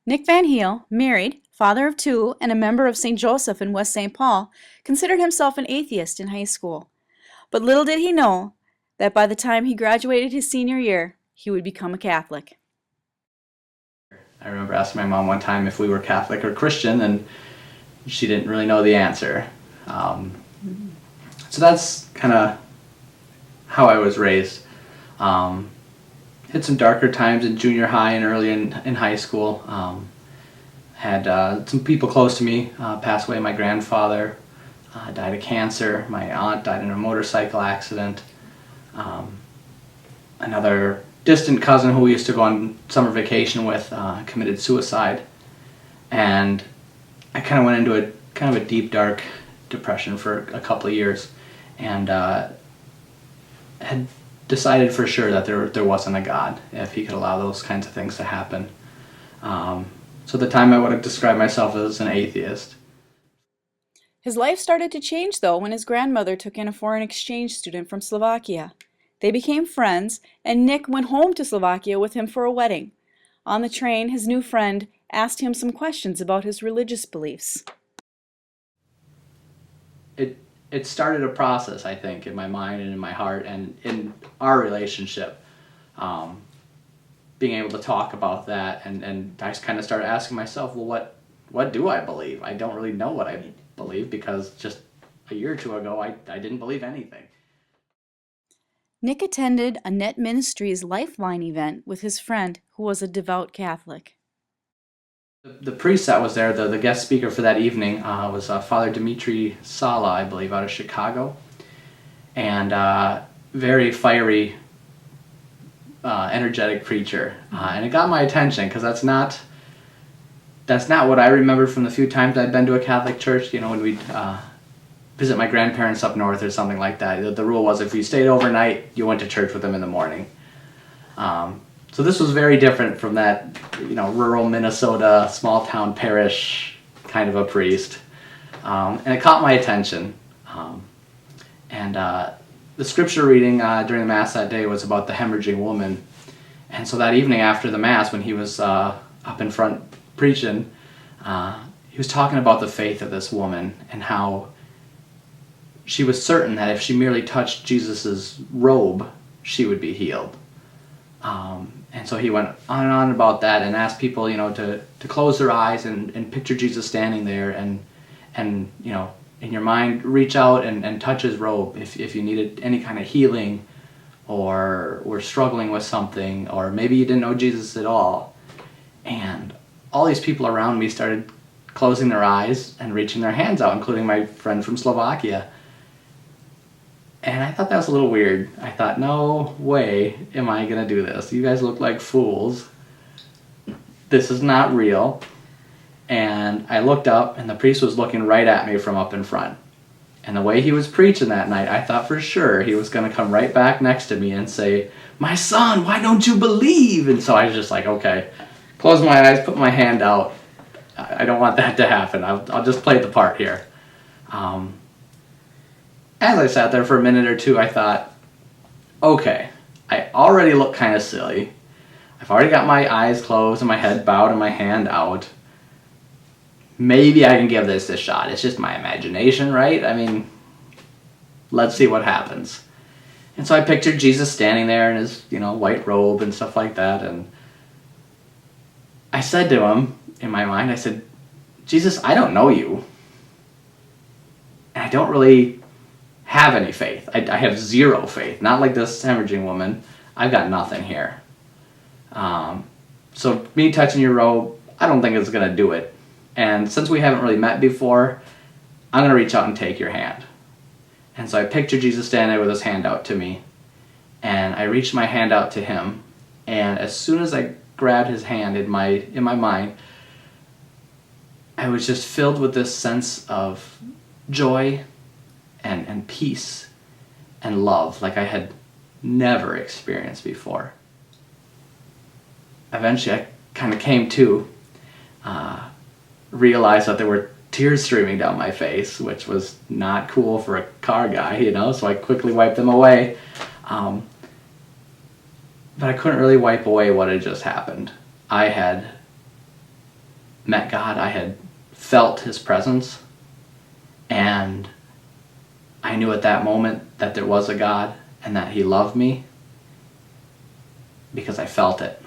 Nick Van Heel, married, father of two, and a member of St. Joseph in West St. Paul, considered himself an atheist in high school. But little did he know that by the time he graduated his senior year, he would become a Catholic. I remember asking my mom one time if we were Catholic or Christian, and she didn't really know the answer. Um, so that's kind of how I was raised. Had some darker times in junior high and early in high school. Had some people close to me pass away. My grandfather died of cancer. My aunt died in a motorcycle accident. Another distant cousin who we used to go on summer vacation with committed suicide. And I kind of went into a kind of a deep, dark depression for a couple of years, and had decided for sure that there wasn't a God if he could allow those kinds of things to happen. So at the time I would have described myself as an atheist. His life started to change, though, when his grandmother took in a foreign exchange student from Slovakia. They became friends, and Nick went home to Slovakia with him for a wedding. On the train, his new friend asked him some questions about his religious beliefs. It started a process, I think, in my mind and in my heart and in our relationship. Being able to talk about that, and I just kind of started asking myself, well, what do I believe? I don't really know what I believe, because just a year or two ago I didn't believe anything. Nick attended a Net Ministries Lifeline event with his friend, who was a devout Catholic. The priest that was there, the guest speaker for that evening, was Father Dimitri Sala, I believe, out of Chicago. And very fiery, energetic preacher. And it got my attention, because that's not what I remembered from the few times I'd been to a Catholic church. You know, when we'd visit my grandparents up north or something like that, the rule was if you stayed overnight, you went to church with them in the morning. So this was very different from that, rural Minnesota, small town parish kind of a priest. And it caught my attention. And the scripture reading during the Mass that day was about the hemorrhaging woman. And so that evening after the Mass, when he was up in front preaching, he was talking about the faith of this woman and how she was certain that if she merely touched Jesus' robe, she would be healed. And so he went on and on about that and asked people, to close their eyes and picture Jesus standing there and in your mind, reach out and touch his robe if you needed any kind of healing or were struggling with something, or maybe you didn't know Jesus at all. And all these people around me started closing their eyes and reaching their hands out, including my friend from Slovakia. And I thought that was a little weird. I thought, no way am I going to do this. You guys look like fools. This is not real. And I looked up, and the priest was looking right at me from up in front. And the way he was preaching that night, I thought for sure he was going to come right back next to me and say, "My son, why don't you believe?" And so I was just like, okay, close my eyes, put my hand out. I don't want that to happen. I'll just play the part here. As I sat there for a minute or two, I thought, okay, I already look kind of silly. I've already got my eyes closed and my head bowed and my hand out. Maybe I can give this a shot. It's just my imagination, right? I mean, let's see what happens. And so I pictured Jesus standing there in his, white robe and stuff like that. And I said to him, in my mind, I said, "Jesus, I don't know you. And I don't really have any faith. I have zero faith. Not like this hemorrhaging woman. I've got nothing here. So me touching your robe, I don't think it's going to do it. And since we haven't really met before, I'm going to reach out and take your hand." And so I pictured Jesus standing there with his hand out to me. And I reached my hand out to him. And as soon as I grabbed his hand in my mind, I was just filled with this sense of joy and peace and love like I had never experienced before. Eventually I kind of came to, realized that there were tears streaming down my face, which was not cool for a car guy, so I quickly wiped them away. But I couldn't really wipe away what had just happened. I had met God, I had felt His presence, and I knew at that moment that there was a God and that He loved me because I felt it.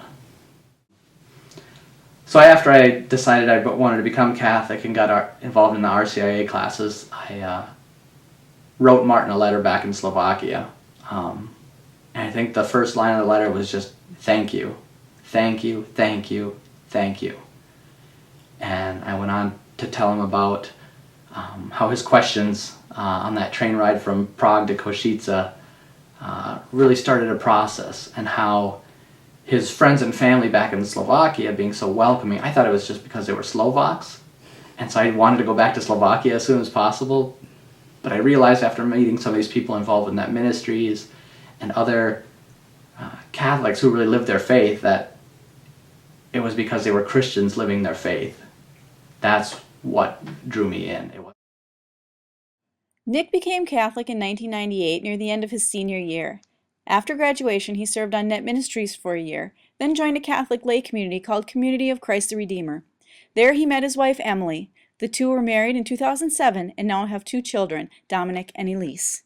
So after I decided I wanted to become Catholic and got involved in the RCIA classes, I wrote Martin a letter back in Slovakia. And I think the first line of the letter was just, thank you, thank you, thank you, thank you. And I went on to tell him about how his questions on that train ride from Prague to Košice really started a process, and how his friends and family back in Slovakia being so welcoming, I thought it was just because they were Slovaks, and so I wanted to go back to Slovakia as soon as possible. But I realized after meeting some of these people involved in that ministries and other Catholics who really lived their faith, that it was because they were Christians living their faith. That's what drew me in. Nick became Catholic in 1998 near the end of his senior year. After graduation, he served on net ministries for a year, then joined a Catholic lay community called Community of Christ the Redeemer. There he met his wife, Emily. The two were married in 2007 and now have 2 children, Dominic and Elise.